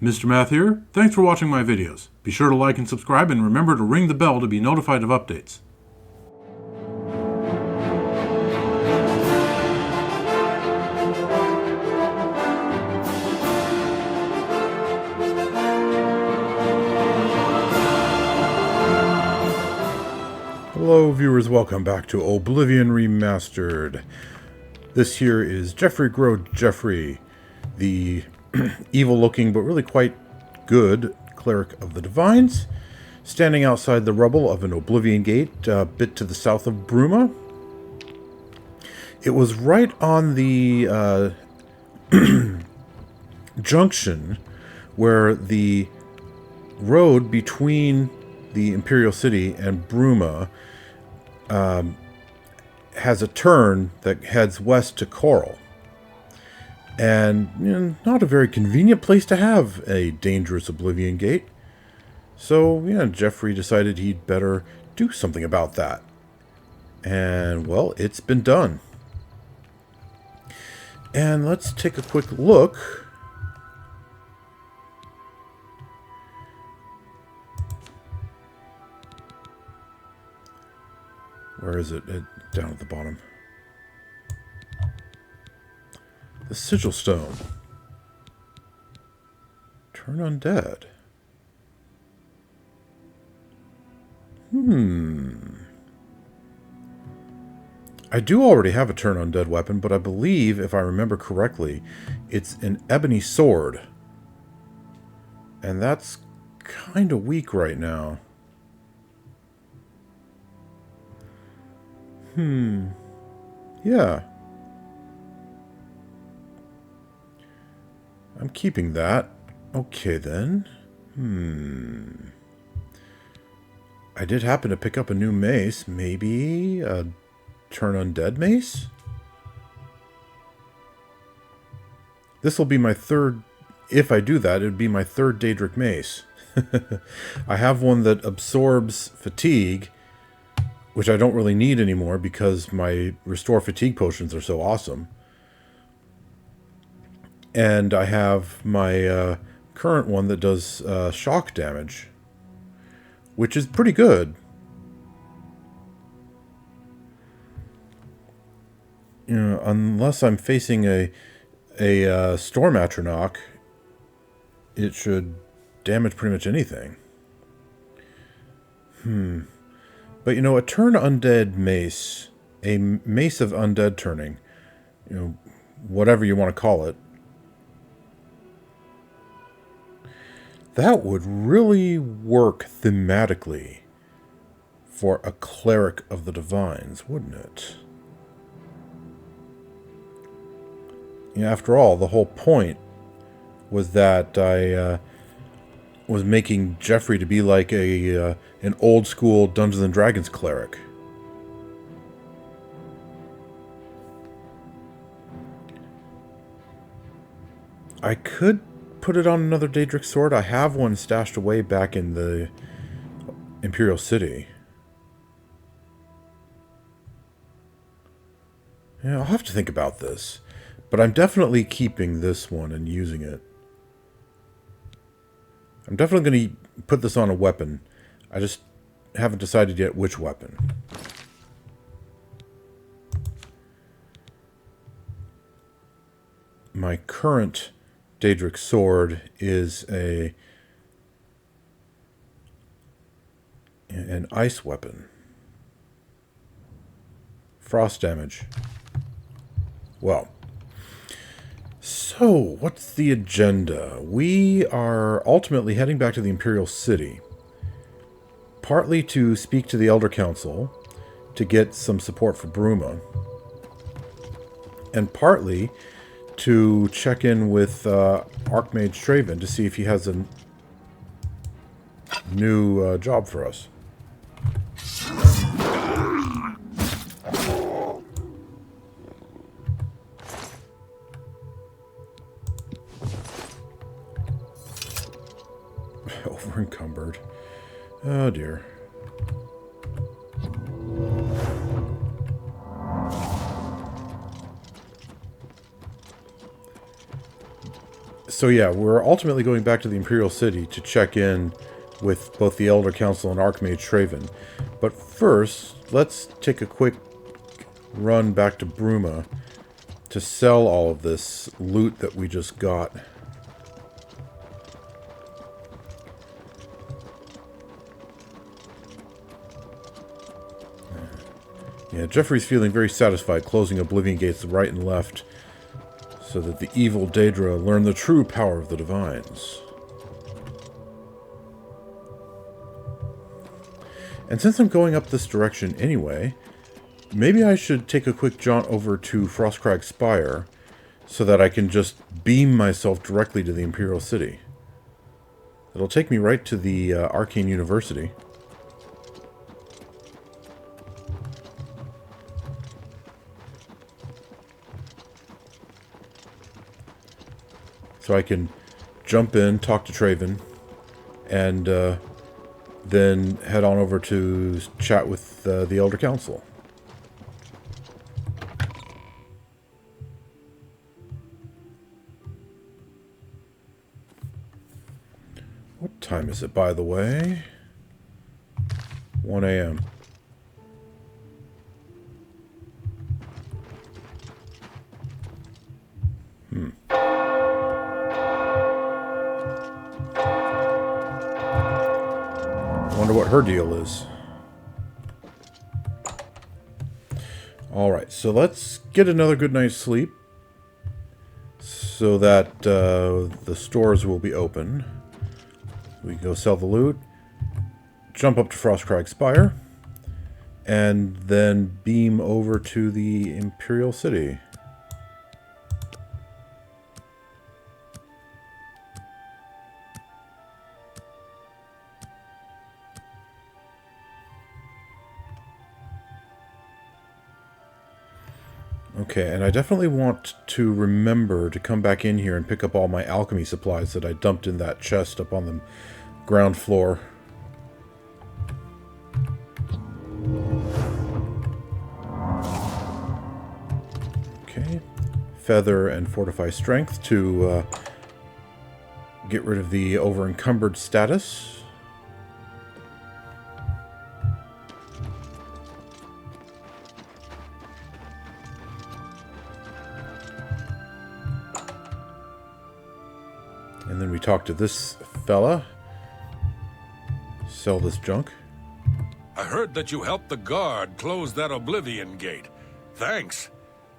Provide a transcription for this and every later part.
Mr. Math here. Thanks for watching my videos. Be sure to like and subscribe and remember to ring the bell to be notified of updates. Hello viewers, welcome back to Oblivion Remastered. This here is Geoffrey, the evil-looking but really quite good cleric of the Divines, standing outside the rubble of an Oblivion Gate a bit to the south of Bruma. It was right on the junction where the road between the Imperial City and Bruma has a turn that heads west to Chorrol. And not a very convenient place to have a dangerous Oblivion Gate. So, Geoffrey decided he'd better do something about that. And, well, it's been done. And let's take a quick look. Where is it? Down at the bottom. The Sigil Stone. Turn undead. I do already have a turn undead weapon, but I believe, if I remember correctly, it's an ebony sword. And that's kind of weak right now. Yeah. I'm keeping that. Okay, then. I did happen to pick up a new mace. Maybe a turn undead mace? This will be my third... If I do that, it would be my third Daedric mace. I have one that absorbs fatigue, which I don't really need anymore because my restore fatigue potions are so awesome. And I have my current one that does shock damage, which is pretty good. Unless I'm facing a Storm Atronach, it should damage pretty much anything. But a turn undead mace, a mace of undead turning, whatever you want to call it, that would really work thematically for a cleric of the Divines, wouldn't it? After all, the whole point was that I was making Geoffrey to be like an old school Dungeons and Dragons cleric. I could put it on another Daedric sword. I have one stashed away back in the Imperial City. I'll have to think about this. But I'm definitely keeping this one and using it. I'm definitely going to put this on a weapon. I just haven't decided yet which weapon. My current Daedric sword is an ice weapon. Frost damage. Well, so what's the agenda? We are ultimately heading back to the Imperial City, partly to speak to the Elder Council to get some support for Bruma, and partly to check in with Archmage Traven to see if he has a new job for us. Over encumbered. Oh dear. So yeah, we're ultimately going back to the Imperial City to check in with both the Elder Council and Archmage Traven. But first, let's take a quick run back to Bruma to sell all of this loot that we just got. Yeah, Geoffrey's feeling very satisfied closing Oblivion Gates right and left so that the evil Daedra learn the true power of the Divines. And since I'm going up this direction anyway, maybe I should take a quick jaunt over to Frostcrag Spire so that I can just beam myself directly to the Imperial City. It'll take me right to the Arcane University. So I can jump in, talk to Traven, and then head on over to chat with the Elder Council. What time is it, by the way? 1 a.m. Wonder what her deal is. Alright, so let's get another good night's sleep so that the stores will be open. We go sell the loot, jump up to Frostcrag Spire, and then beam over to the Imperial City. Okay, and I definitely want to remember to come back in here and pick up all my alchemy supplies that I dumped in that chest up on the ground floor. Okay, feather and fortify strength to get rid of the over-encumbered status. And then we talk to this fella. Sell this junk. I heard that you helped the guard close that Oblivion Gate. Thanks.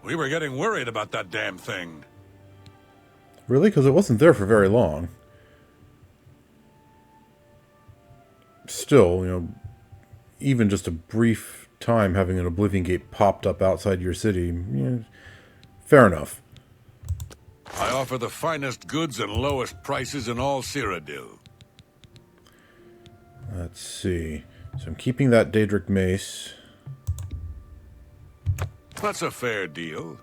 We were getting worried about that damn thing. Really? Because it wasn't there for very long. Still, you know, even just a brief time having an Oblivion Gate popped up outside your city, yeah, fair enough. I offer the finest goods and lowest prices in all Cyrodiil. Let's see. So I'm keeping that Daedric mace. That's a fair deal.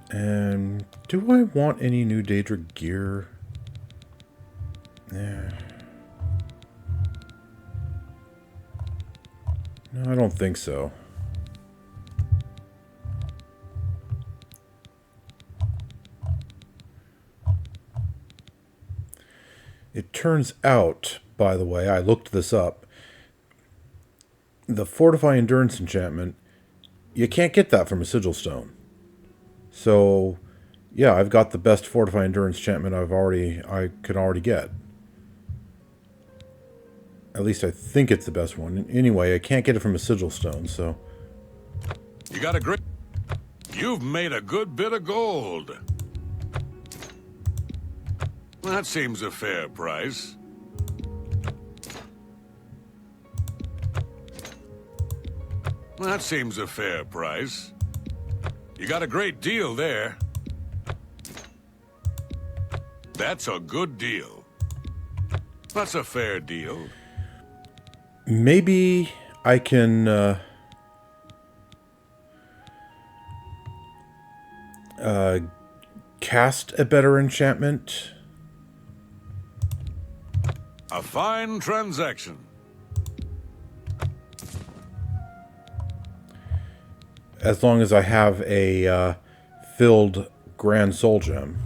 And do I want any new Daedric gear? Yeah. No, I don't think so. It turns out, by the way, I looked this up. The Fortify Endurance enchantment, you can't get that from a Sigil Stone. So, yeah, I've got the best Fortify Endurance enchantment I could already get. At least I think it's the best one. Anyway, I can't get it from a Sigil Stone, so... You got a great... You've made a good bit of gold. That seems a fair price. That seems a fair price. You got a great deal there. That's a good deal. That's a fair deal. Maybe I can cast a better enchantment. A fine transaction. as long as I have a filled Grand Soul Gem.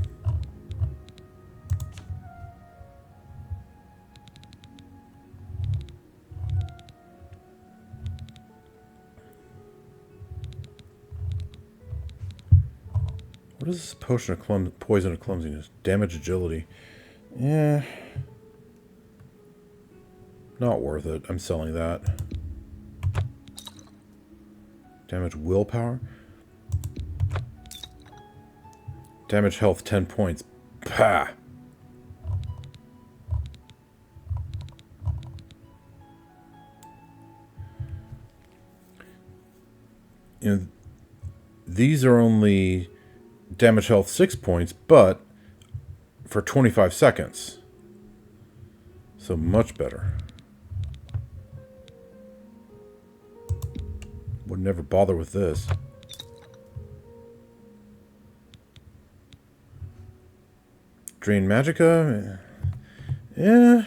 What is this potion of poison of clumsiness? Damage agility. Yeah. Not worth it. I'm selling that. Damage willpower. Damage health 10 points. Pah! You know, these are only damage health 6 points, but for 25 seconds. So much better. Would never bother with this. Drain Magicka? Yeah.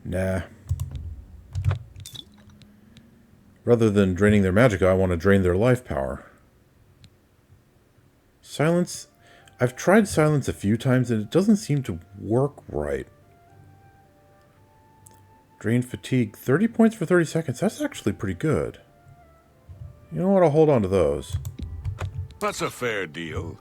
Nah. Rather than draining their Magicka, I want to drain their life power. Silence. I've tried silence a few times and it doesn't seem to work right. Drain fatigue. 30 points for 30 seconds. That's actually pretty good. You know what? I'll hold on to those. That's a fair deal.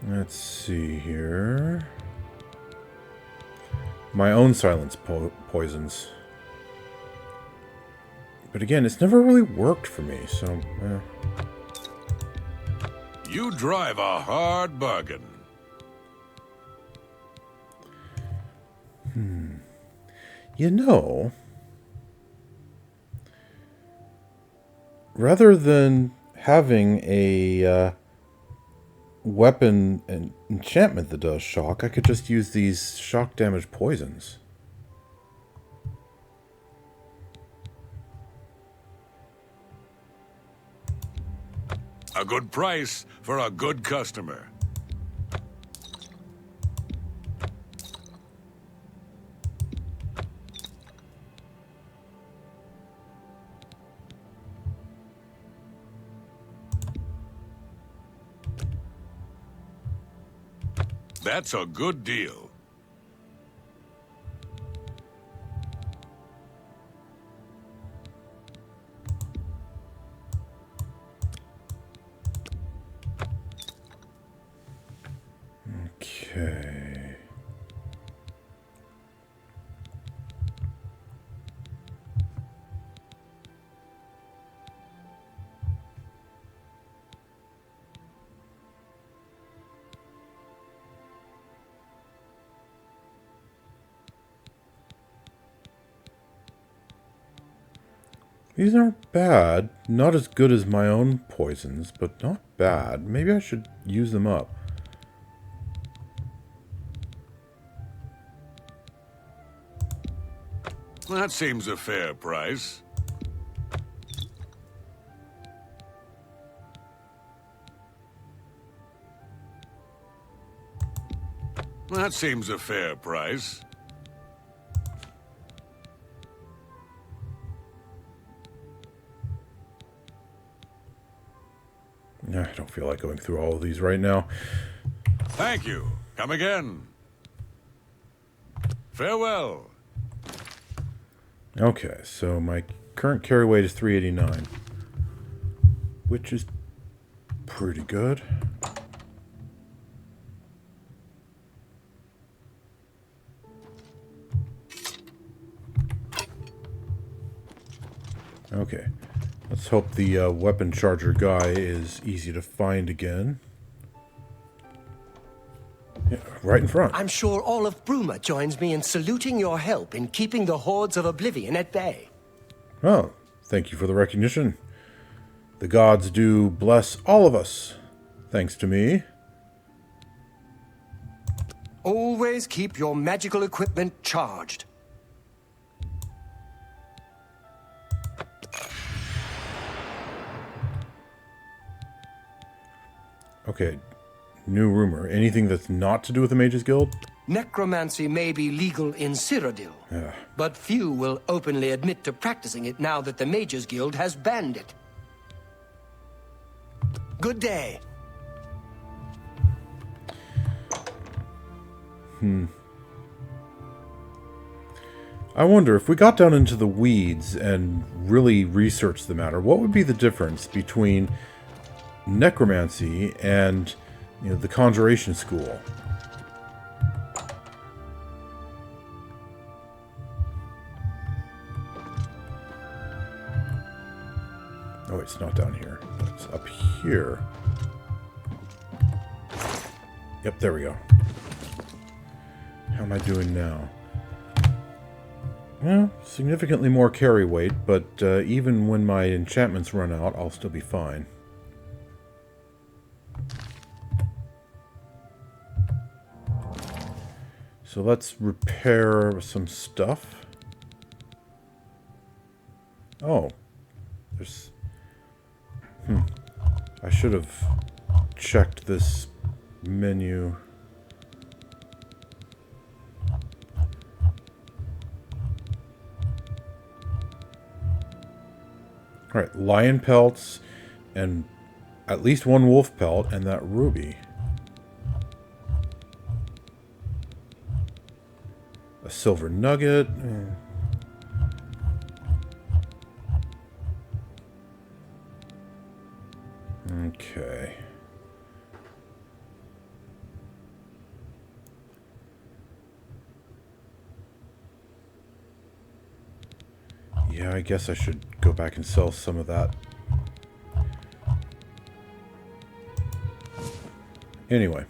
Let's see here. My own silence poisons. But again, it's never really worked for me, so... You drive a hard bargain. You know... Rather than having a weapon and enchantment that does shock, I could just use these shock damage poisons. A good price for a good customer. That's a good deal. Okay. These aren't bad. Not as good as my own poisons, but not bad. Maybe I should use them up. That seems a fair price. That seems a fair price. I don't feel like going through all of these right now. Thank you. Come again. Farewell. Okay, so my current carry weight is 389, which is pretty good. Okay, let's hope the weapon charger guy is easy to find again. Yeah, right in front. I'm sure all of Bruma joins me in saluting your help in keeping the hordes of Oblivion at bay. Oh, thank you for the recognition. The gods do bless all of us, thanks to me. Always keep your magical equipment charged. Okay, new rumor. Anything that's not to do with the Mages Guild? Necromancy may be legal in Cyrodiil, but few will openly admit to practicing it now that the Mages Guild has banned it. Good day. I wonder, if we got down into the weeds and really researched the matter, what would be the difference between necromancy and, you know, the conjuration school? Oh, it's not down here. It's up here. Yep, there we go. How am I doing now? Well, significantly more carry weight, but even when my enchantments run out, I'll still be fine. So let's repair some stuff. Oh, there's... I should have checked this menu. Alright, lion pelts, and at least one wolf pelt, and that ruby. A silver nugget. Okay. Yeah, I guess I should go back and sell some of that. Anyway.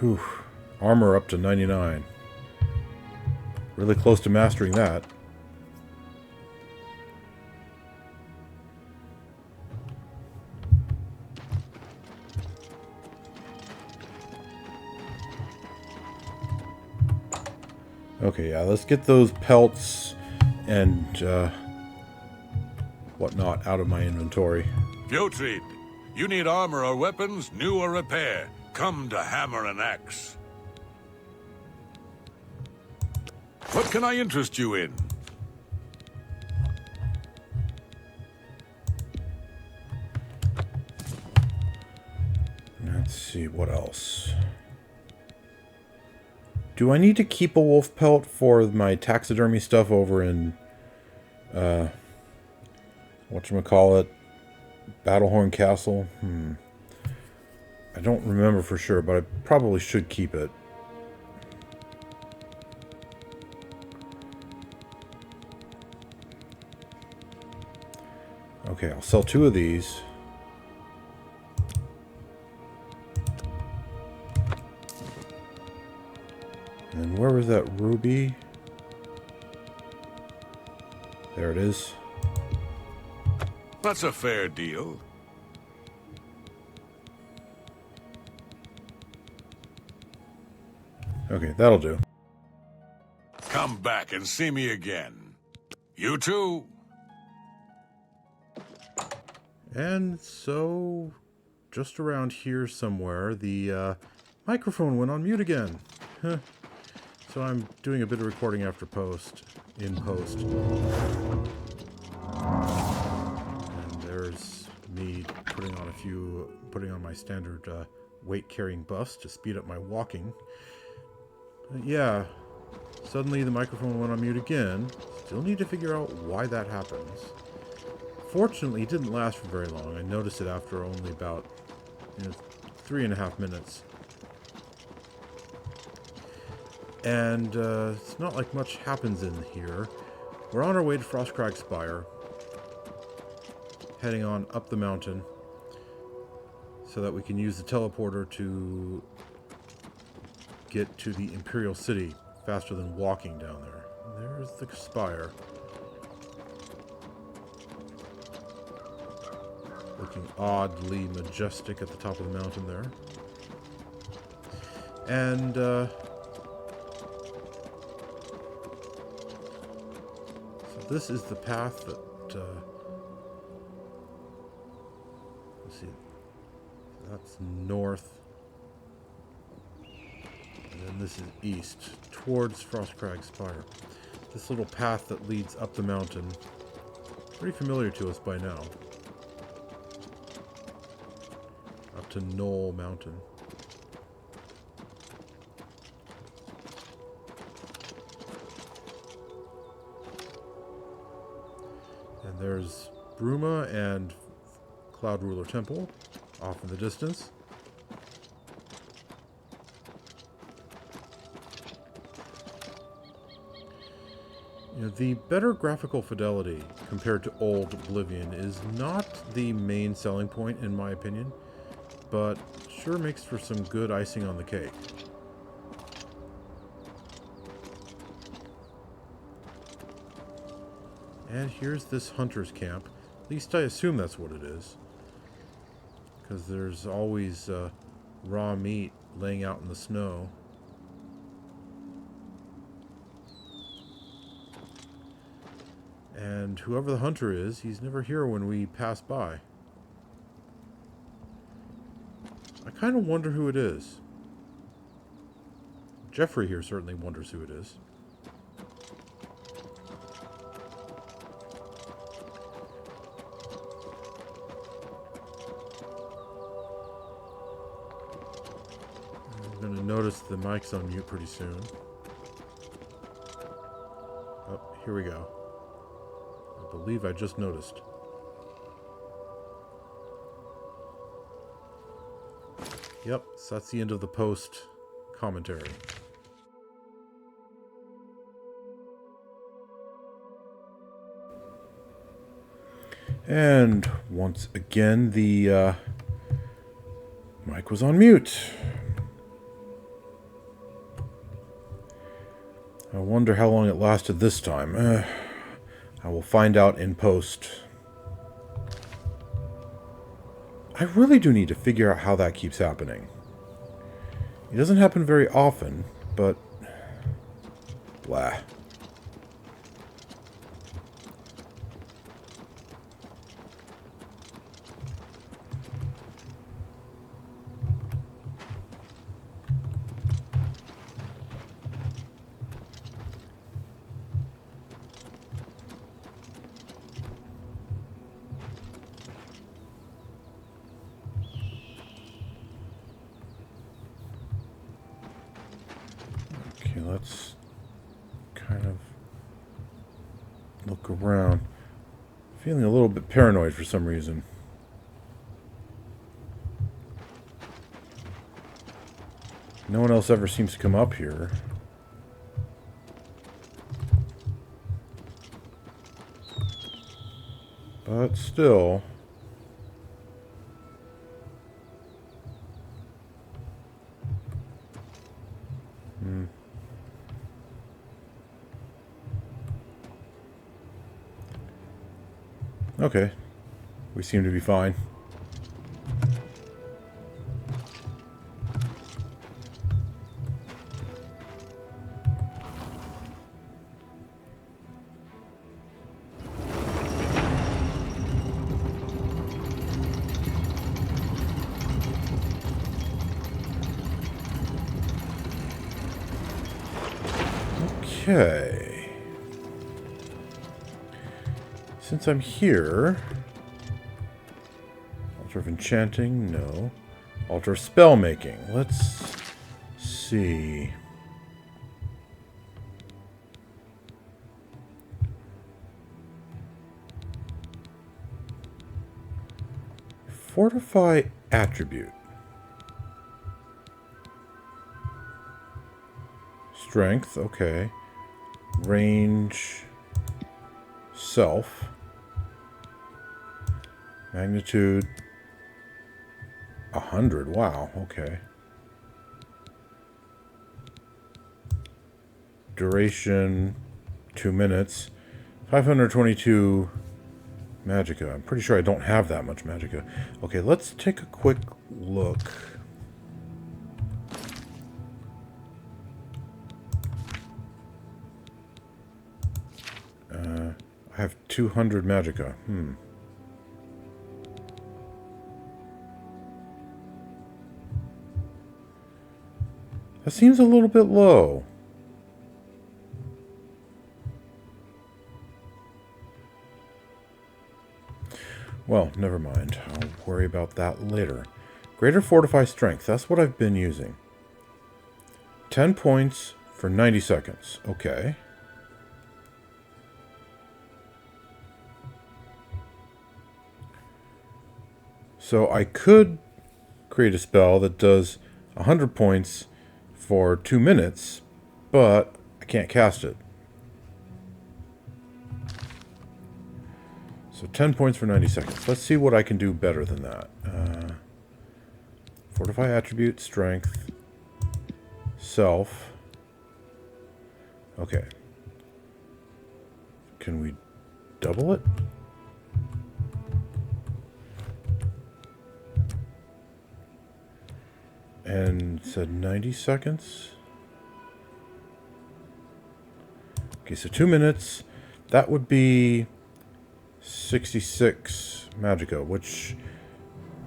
Ooh, armor up to 99. Really close to mastering that. Okay, yeah, let's get those pelts and whatnot out of my inventory. Geoffrey, you need armor or weapons, new or repair. Come to Hammer and Axe. What can I interest you in? Let's see, what else? Do I need to keep a wolf pelt for my taxidermy stuff over in, whatchamacallit, Battlehorn Castle? I don't remember for sure, but I probably should keep it. Okay, I'll sell 2 of these. And where was that ruby? There it is. That's a fair deal. Okay, that'll do. Come back and see me again. You too. And so, just around here somewhere, the microphone went on mute again. Huh. So I'm doing a bit of recording in post. And there's me putting on my standard weight carrying buffs to speed up my walking. Yeah, suddenly the microphone went on mute again. Still need to figure out why that happens. Fortunately, it didn't last for very long. I noticed it after only about 3.5 minutes. And it's not like much happens in here. We're on our way to Frostcrag Spire, heading on up the mountain so that we can use the teleporter to get to the Imperial City faster than walking down there. There's the spire. Looking oddly majestic at the top of the mountain there. And this is the path that... let's see. That's north. And then this is east, towards Frostcrag Spire. This little path that leads up the mountain. Pretty familiar to us by now. Up to Knoll Mountain. And there's Bruma and Cloud Ruler Temple off in the distance. You know, the better graphical fidelity compared to old Oblivion is not the main selling point in my opinion, but sure makes for some good icing on the cake. And here's this hunter's camp. At least I assume that's what it is. Because there's always raw meat laying out in the snow. And whoever the hunter is, he's never here when we pass by. I kind of wonder who it is. Geoffrey here certainly wonders who it is. I'm going to notice the mic's on mute pretty soon. Oh, here we go. I believe I just noticed. Yep, so that's the end of the post commentary. And once again, the mic was on mute. I wonder how long it lasted this time. I will find out in post. I really do need to figure out how that keeps happening. It doesn't happen very often, but... blah. Okay, let's kind of look around. Feeling a little bit paranoid for some reason. No one else ever seems to come up here. But still... Okay, we seem to be fine. Okay. Since I'm here... Altar of Enchanting, no. Altar of Spellmaking. Let's see. Fortify Attribute. Strength, okay. Range... Self. Magnitude 100. Wow, okay. Duration 2 minutes. 522 magicka. I'm pretty sure I don't have that much magicka. Okay, let's take a quick look. I have 200 magicka. That seems a little bit low. Well, never mind. I'll worry about that later. Greater Fortify Strength. That's what I've been using. 10 points for 90 seconds. Okay. So I could create a spell that does 100 points for 2 minutes, but I can't cast it. So 10 points for 90 seconds. Let's see what I can do better than that. Fortify attribute, strength, self. Okay. Can we double it? And said 90 seconds. Okay, so 2 minutes. That would be 66 magicka, which,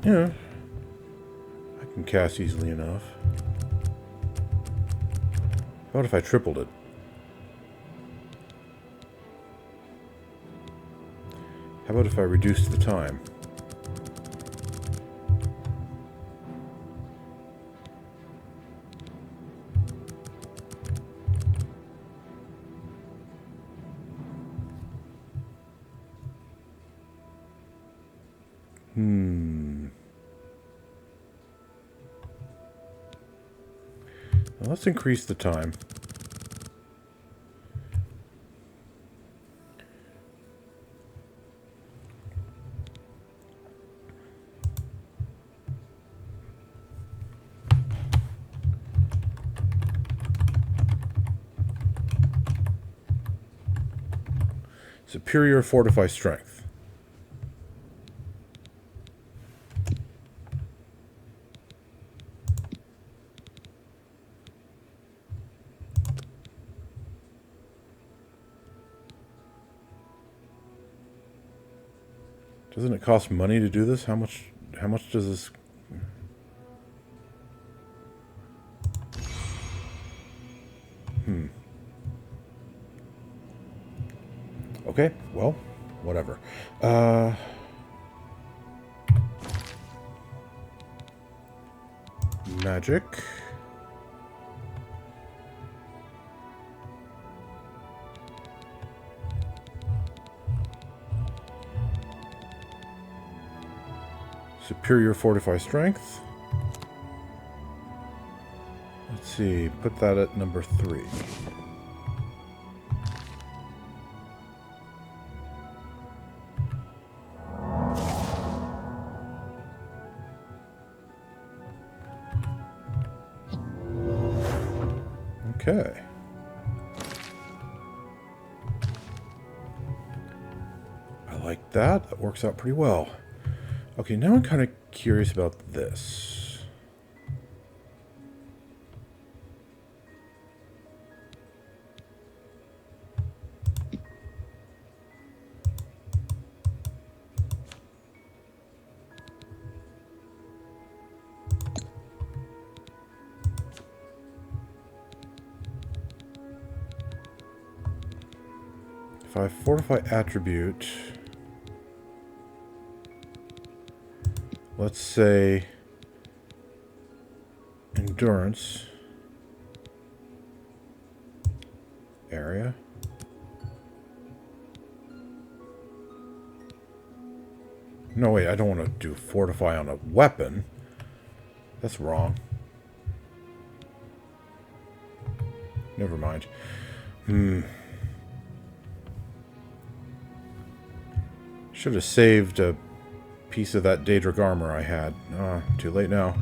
you know, I can cast easily enough. How about if I tripled it? How about if I reduced the time? Well, let's increase the time. Superior Fortify Strength. Doesn't it cost money to do this? How much does this... Okay, well, whatever. Magic. Superior Fortify Strength. Let's see, put that at number 3. Okay. I like that. That works out pretty well. Okay, now I'm kind of curious about this. If I fortify attribute, let's say endurance area. No, wait, I don't want to do fortify on a weapon. That's wrong. Never mind. Should have saved a piece of that Daedric armor I had. Too late now.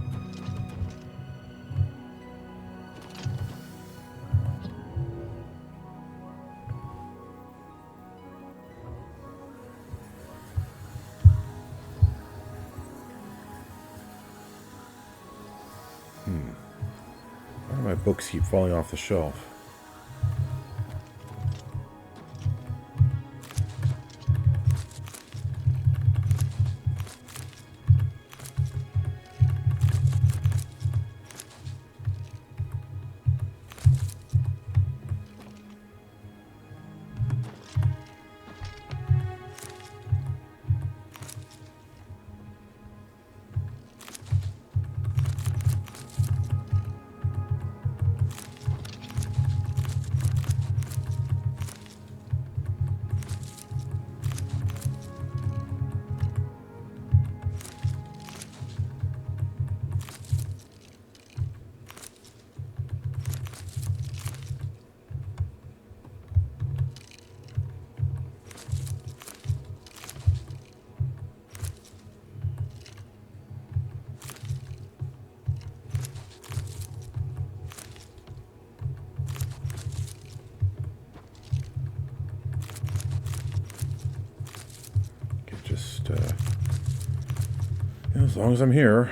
Why do my books keep falling off the shelf? as long as I'm here.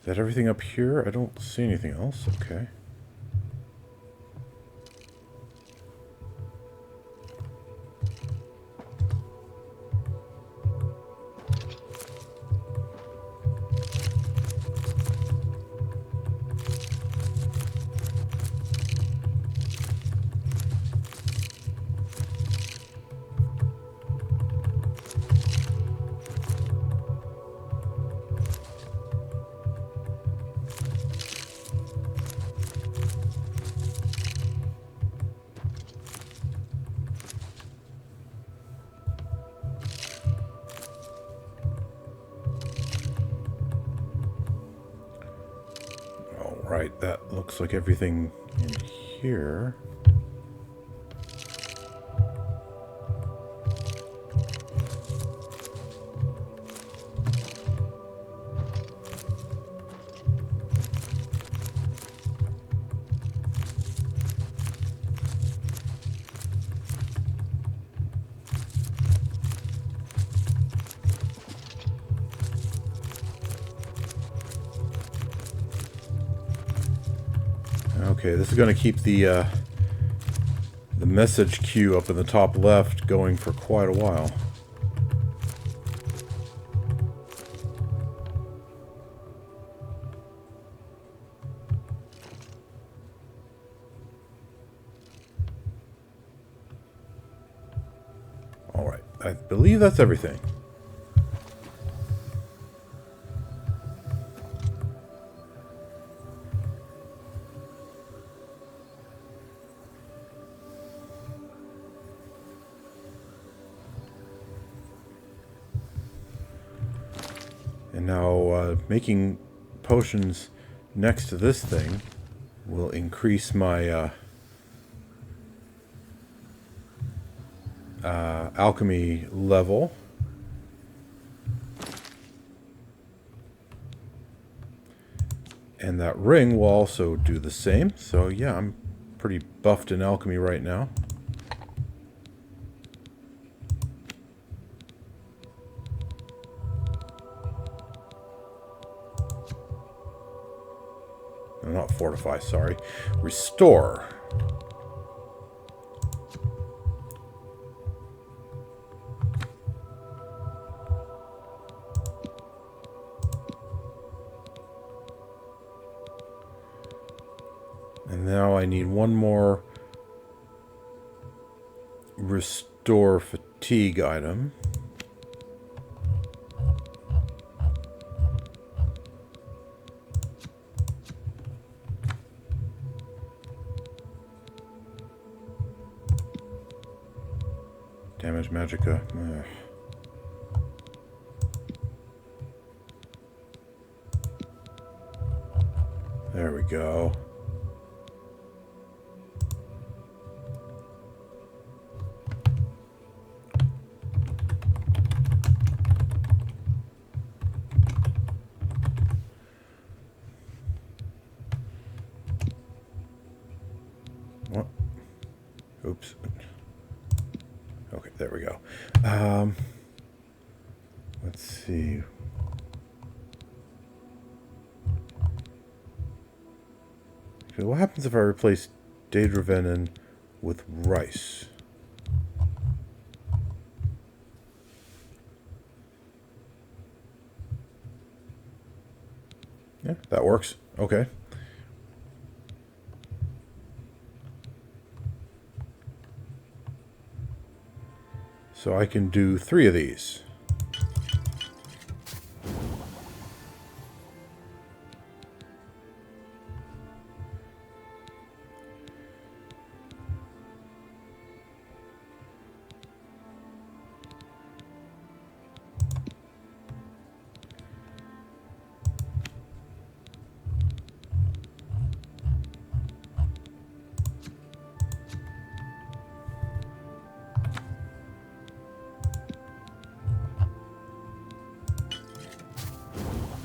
Is that everything up here? I don't see anything else. Okay. Right, that looks like everything in here. Okay, this is going to keep the message queue up in the top left going for quite a while. All right, I believe that's everything. And now making potions next to this thing will increase my alchemy level. And that ring will also do the same. So yeah, I'm pretty buffed in alchemy right now. No, not fortify, sorry. Restore. And now I need one more restore fatigue item. Damage magicka. Ugh. There we go. What? Oops. Okay, there we go. Let's see. Okay, what happens if I replace Daedra with rice? Yeah, that works. Okay. So I can do 3 of these.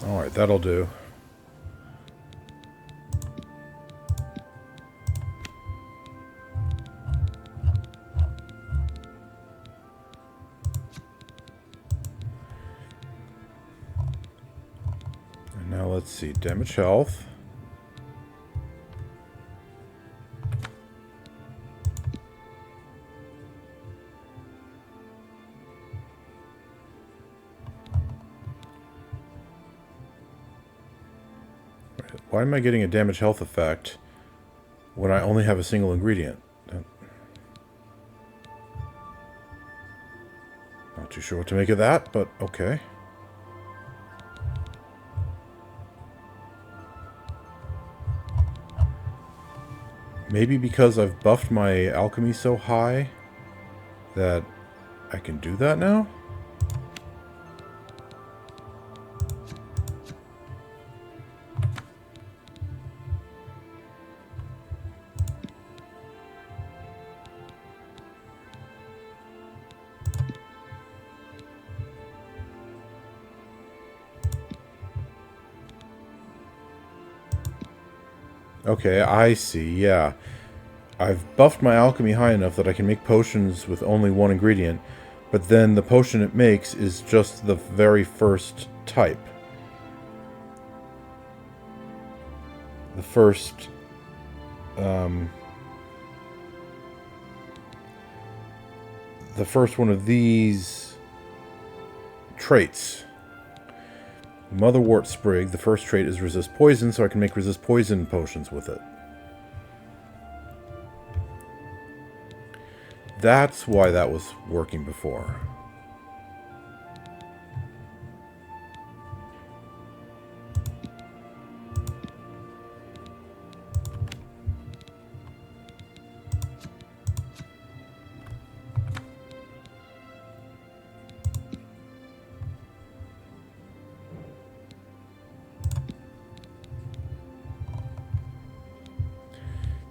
Alright, that'll do. And now let's see, damage health. Why am I getting a damage health effect when I only have a single ingredient? Not too sure what to make of that, but okay. Maybe because I've buffed my alchemy so high that I can do that now? Okay, I see, yeah. I've buffed my alchemy high enough that I can make potions with only one ingredient, but then the potion it makes is just the very first type. The first... the first one of these traits. Motherwort Sprig, the first trait is resist poison, so I can make resist poison potions with it. That's why that was working before.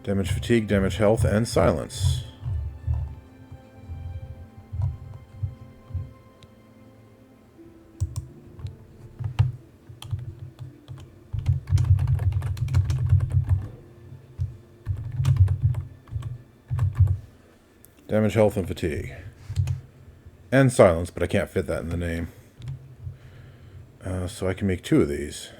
Damage fatigue, damage health, and silence. Damage, health, and fatigue. And silence, but I can't fit that in the name. So I can make 2 of these.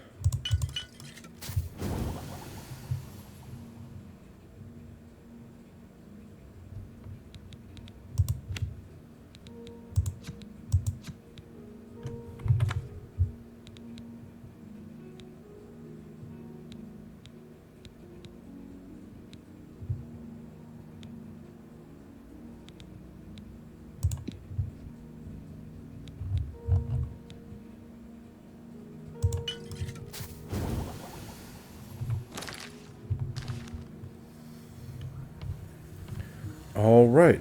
All right.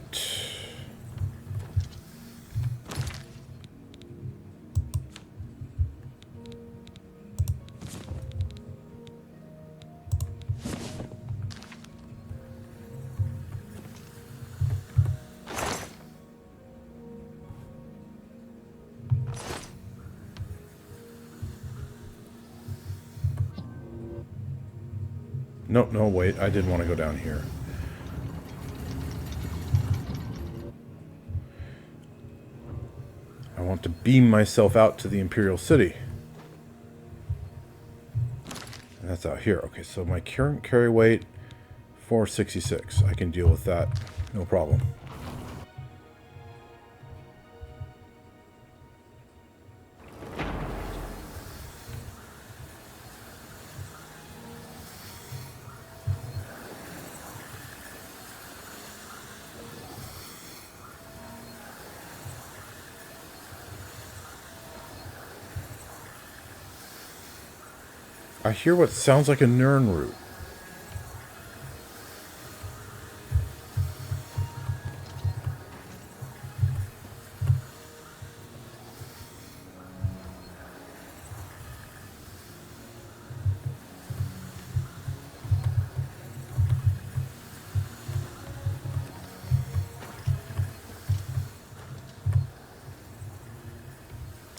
No, wait. I did want to go down here. I want to beam myself out to the Imperial City. And that's out here. Okay, so my current carry weight, 466. I can deal with that. No problem. I hear what sounds like a Nirn root.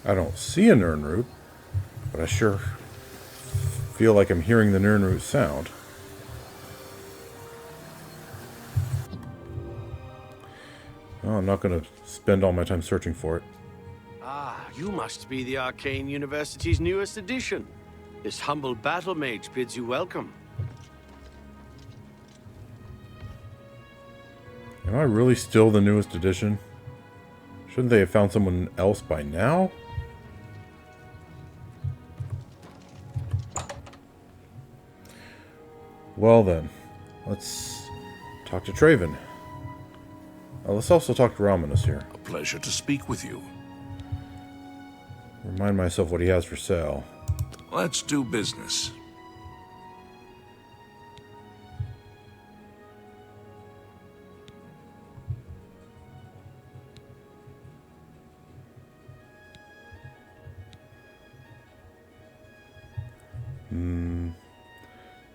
I don't see a Nirn root. But I sure feel like I'm hearing the Nirnroot sound. Oh, I'm not going to spend all my time searching for it. Ah, you must be the Arcane University's newest addition. This humble battle mage bids you welcome. Am I really still the newest addition? Shouldn't they have found someone else by now? Well then, let's talk to Traven. Let's also talk to Romanus here. A pleasure to speak with you. Remind myself what he has for sale. Let's do business.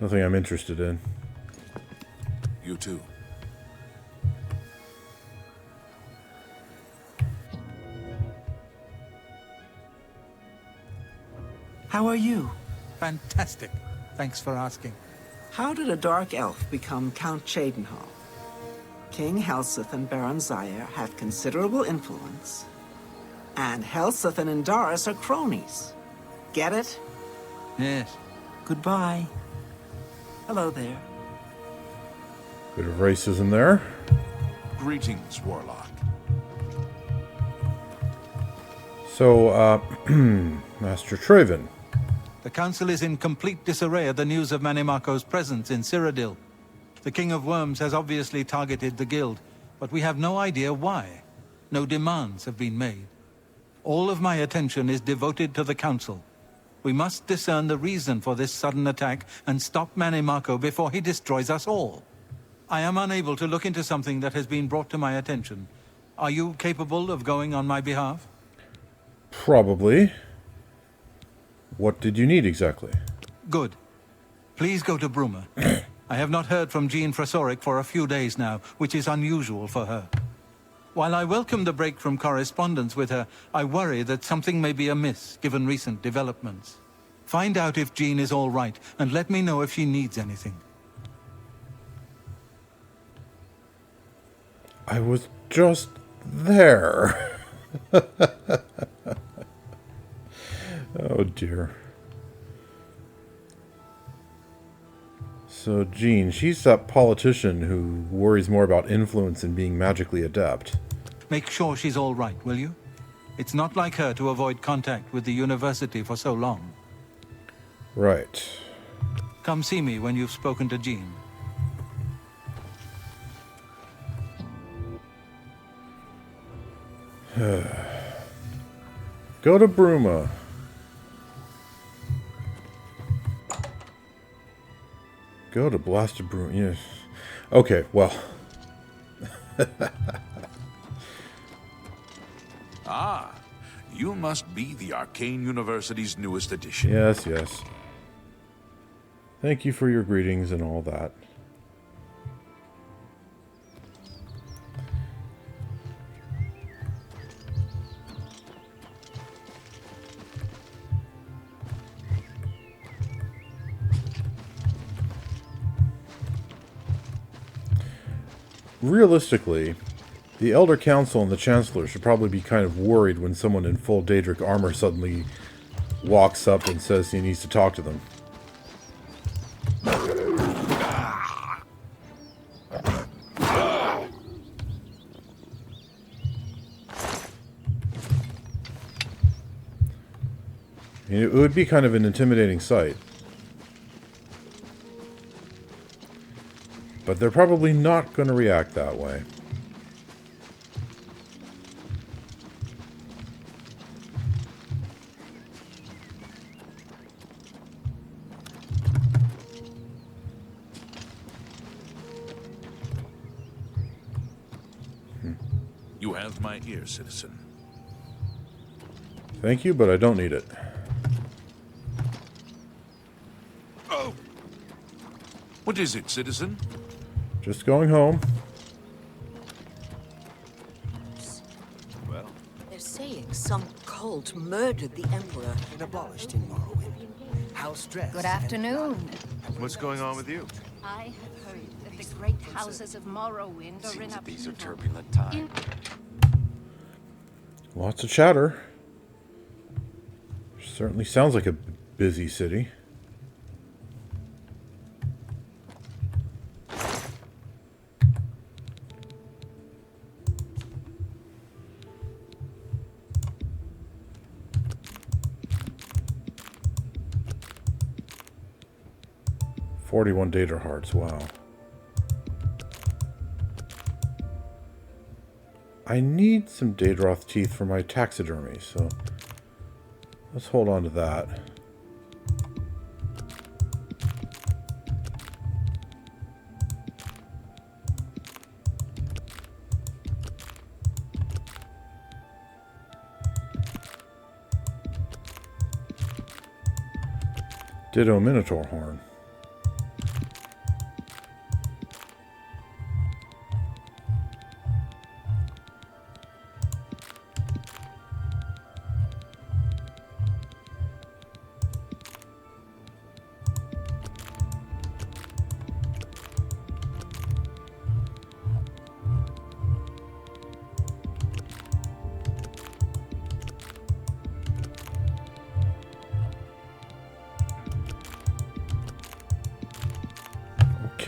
Nothing I'm interested in. You too. How are you? Fantastic. Thanks for asking. How did a dark elf become Count Cheydinhal? King Helseth and Baron Zaire have considerable influence, and Helseth and Indaris are cronies. Get it? Yes. Goodbye. Hello there. Bit of racism there. Greetings, Warlock. So, Master Traven. The council is in complete disarray at the news of Manimarco's presence in Cyrodiil. The King of Worms has obviously targeted the guild, but we have no idea why. No demands have been made. All of my attention is devoted to the council. We must discern the reason for this sudden attack and stop Manimarco before he destroys us all. I am unable to look into something that has been brought to my attention. Are you capable of going on my behalf? Probably. What did you need exactly? Good. Please go to Bruma. I have not heard from Jean Frasoric for a few days now, which is unusual for her. While I welcome the break from correspondence with her, I worry that something may be amiss, given recent developments. Find out if Jean is all right, and let me know if she needs anything. I was just there. Oh dear. So Jean, she's that politician who worries more about influence than being magically adept. Make sure she's all right, will you? It's not like her to avoid contact with the university for so long. Right. Come see me when you've spoken to Jean. Go to Bruma. Go to Blasted Bruma. Yes. Okay, well. Ah, you must be the Arcane University's newest addition. Yes, yes. Thank you for your greetings and all that. Realistically, the Elder Council and the Chancellor should probably be kind of worried when someone in full Daedric armor suddenly walks up and says he needs to talk to them. I mean, it would be kind of an intimidating sight. But they're probably not going to react that way. You have my ear, citizen. Thank you, but I don't need it. Oh! What is it, citizen? Just going home. Well, They're saying some cult Holt murdered the Emperor. Been abolished in Morrowind. House dress. Good afternoon. What's going on with you? I have heard that the great houses of Morrowind are in These are upheaval. turbulent times. Lots of chatter. Certainly sounds like a busy city. $41 data hearts, wow. I need some Daedroth teeth for my taxidermy, so let's hold on to that. Ditto Minotaur horn.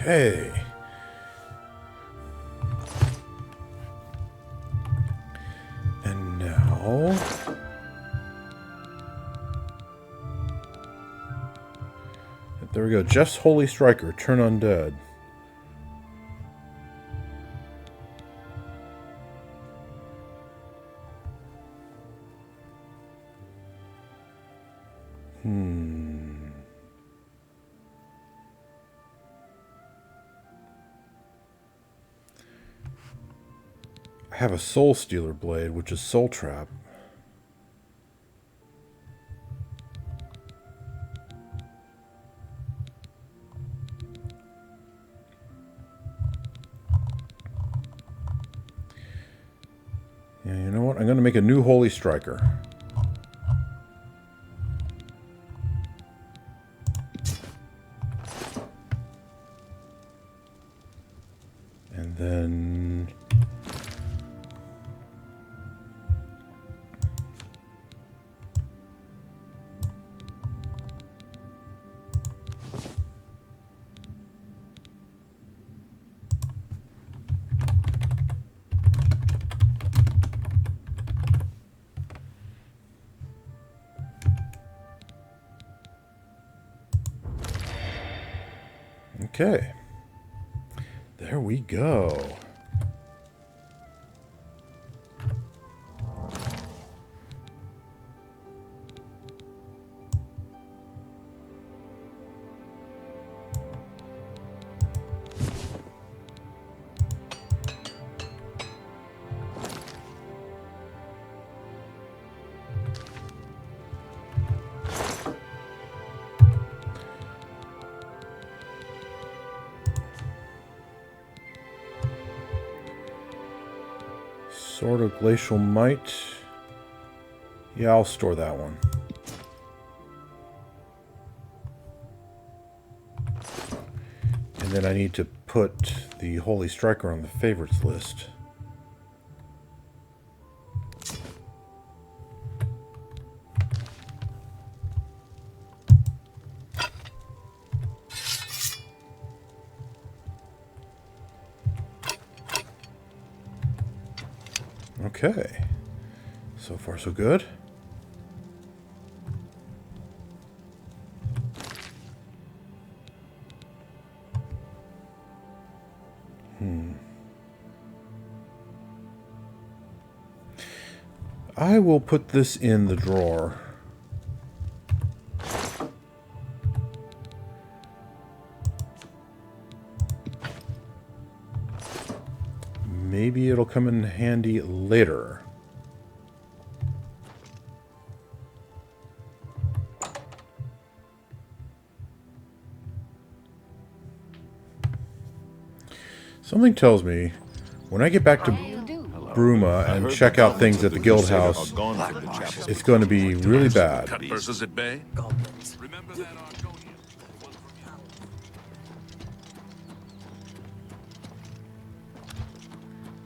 Okay. And now... there we go. Jeff's Holy Striker. Turn undead. I have a Soul Stealer blade, which is Soul Trap. Yeah, you know what? I'm going to make a new Holy Striker. And then... okay, there we go. Sword of Glacial Might. Yeah, I'll store that one. And then I need to put the Holy Striker on the favorites list. Okay, so far so good. I will put this in the drawer. Maybe it'll come in handy later. Something tells me when I get back to Bruma and check out things at the Guildhouse, it's going to be really bad. Cut purses at bay. Goblins. Remember that Arconian.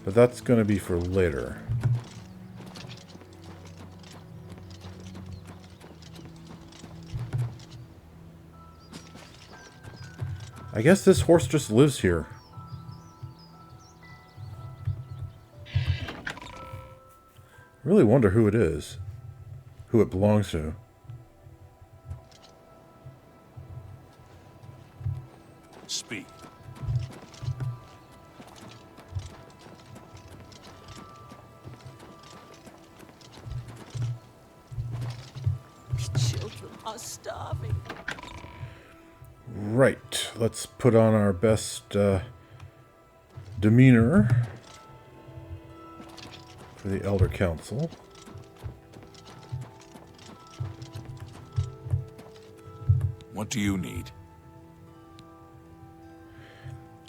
But that's going to be for later. I guess this horse just lives here. I really wonder who it is. Who it belongs to. Speak. Children are starving. Right. Let's put on our best demeanor for the Elder Council. What do you need?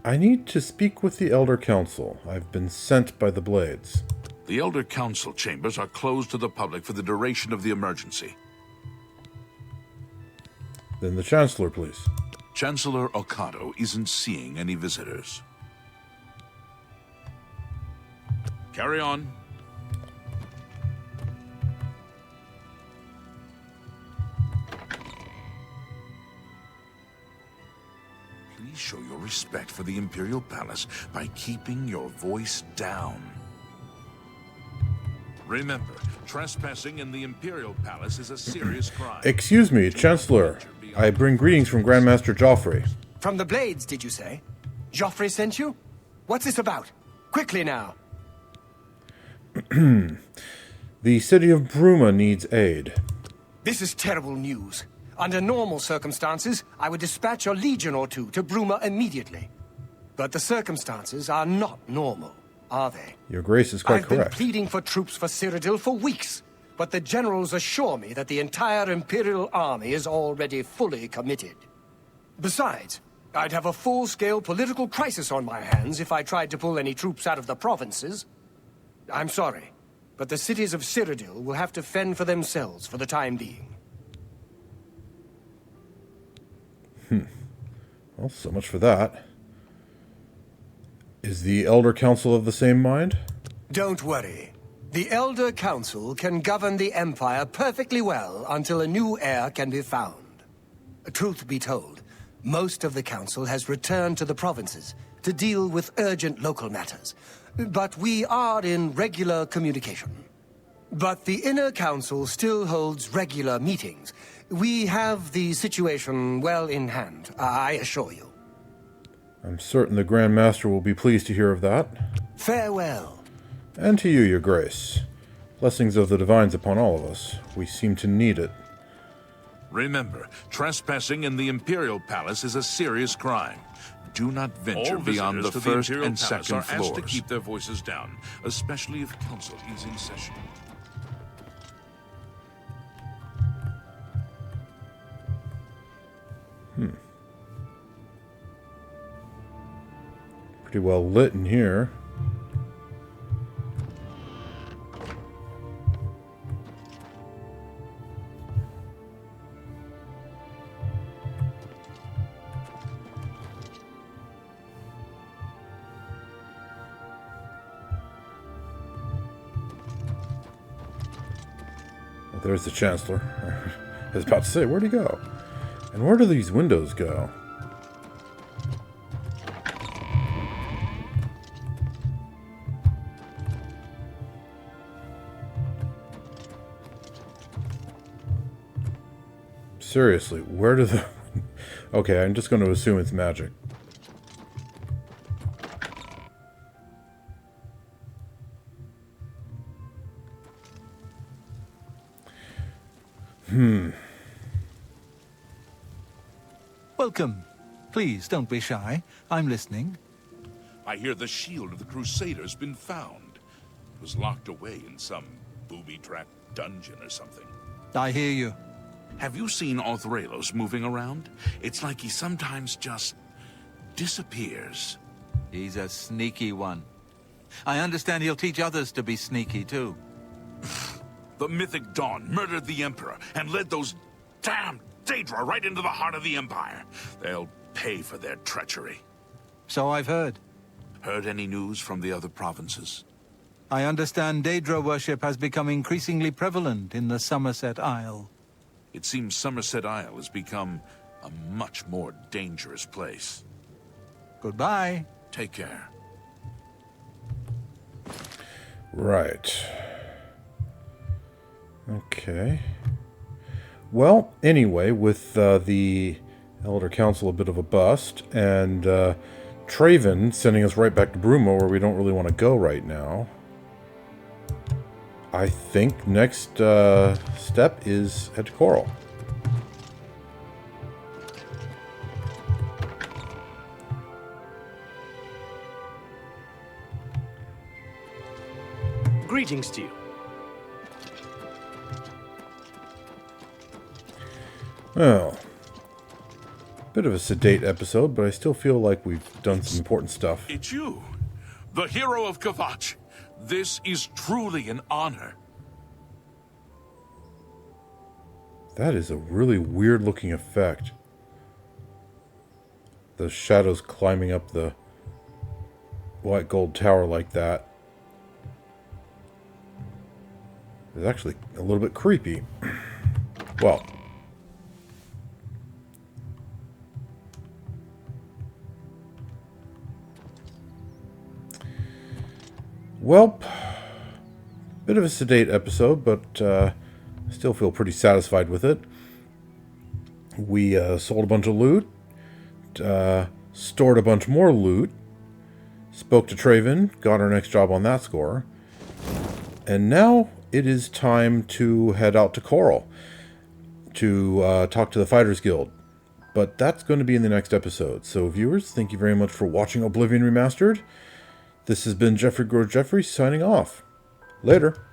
I need to speak with the Elder Council. I've been sent by the Blades. The Elder Council chambers are closed to the public for the duration of the emergency. Then the Chancellor, please. Chancelor Occato isn't seeing any visitors. Carry on. Please show your respect for the Imperial Palace by keeping your voice down. Remember, trespassing in the Imperial Palace is a serious crime. Excuse me, Chancellor. I bring greetings from Grandmaster Jauffre. From the Blades, did you say? Geoffrey sent you? What's this about? Quickly now. The city of Bruma needs aid. This is terrible news. Under normal circumstances, I would dispatch a legion or two to Bruma immediately. But the circumstances are not normal, are they? Your Grace is quite I've been correct. pleading for troops for Cyrodiil for weeks, but the generals assure me that the entire Imperial army is already fully committed. Besides, I'd have a full-scale political crisis on my hands if I tried to pull any troops out of the provinces. I'm sorry, but the cities of Cyrodiil will have to fend for themselves for the time being. Well, so much for that. Is the Elder Council of the same mind? Don't worry. The Elder Council can govern the Empire perfectly well until a new heir can be found. Truth be told, most of the Council has returned to the provinces to deal with urgent local matters, but we are in regular communication. But the Inner Council still holds regular meetings. We have the situation well in hand, I assure you. I'm certain the Grandmaster will be pleased to hear of that. Farewell. And to you, Your Grace. Blessings of the Divines upon all of us. We seem to need it. Remember, trespassing in the Imperial Palace is a serious crime. Do not venture beyond the first and second floors. Asked to keep their voices down, especially if Council is in session. Pretty well lit in here. Well, there's the Chancellor. I was about to say, where'd he go? And where do these windows go? Seriously, where do the... Okay, I'm just going to assume it's magic. Welcome. Please, don't be shy. I'm listening. I hear the shield of the Crusaders been found. It was locked away in some booby-trapped dungeon or something. I hear you. Have you seen Orthrelos moving around? It's like he sometimes just disappears. He's a sneaky one. I understand he'll teach others to be sneaky, too. The mythic Dawn murdered the Emperor and led those damn Daedra right into the heart of the Empire. They'll pay for their treachery. So I've heard. Heard any news from the other provinces? I understand Daedra worship has become increasingly prevalent in the Somerset Isle. It seems Somerset Isle has become a much more dangerous place. Goodbye. Take care. Right. Okay. Well, anyway, with the Elder Council a bit of a bust, and Traven sending us right back to Bruma, where we don't really want to go right now, I think next step is head to Chorrol. Greetings to you. Well, bit of a sedate episode, but I still feel like we've done some important stuff. It's you, the hero of Kvatch. This is truly an honor. That is a really weird looking effect. The shadows climbing up the white gold tower like that. It's actually a little bit creepy. Well, bit of a sedate episode, but still feel pretty satisfied with it. We sold a bunch of loot, stored a bunch more loot, spoke to Traven, got our next job on that score, and now it is time to head out to Chorrol to talk to the Fighters Guild. But that's going to be in the next episode. So viewers, thank you very much for watching Oblivion Remastered. This has been Geoffrey signing off. Later.